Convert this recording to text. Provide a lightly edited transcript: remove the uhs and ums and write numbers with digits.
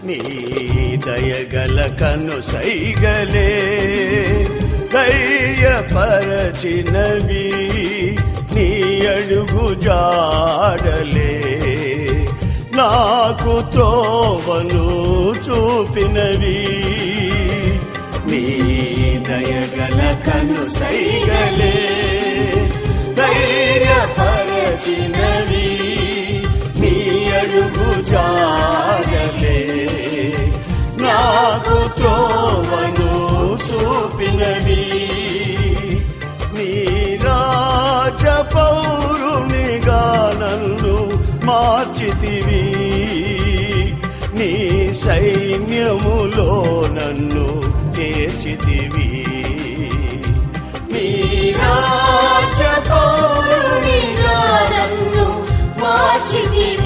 నీ దయగల కను సైగలే ధైర్యపరచినవి, నీ అడుగు జాడలే నాకు త్రోవను చూపినవి. నీ దయగల కను సైగలే ధైర్యపరచినవి, నీ అడుగు జాడలే నాకు త్రోవను చూపినవి. నీ రాజ పౌరునిగా నన్ను మార్చితివి, నీ సైన్యములో నన్ను చేర్చితివి. నీ రాజ పౌరునిగా నన్ను మార్చితివి,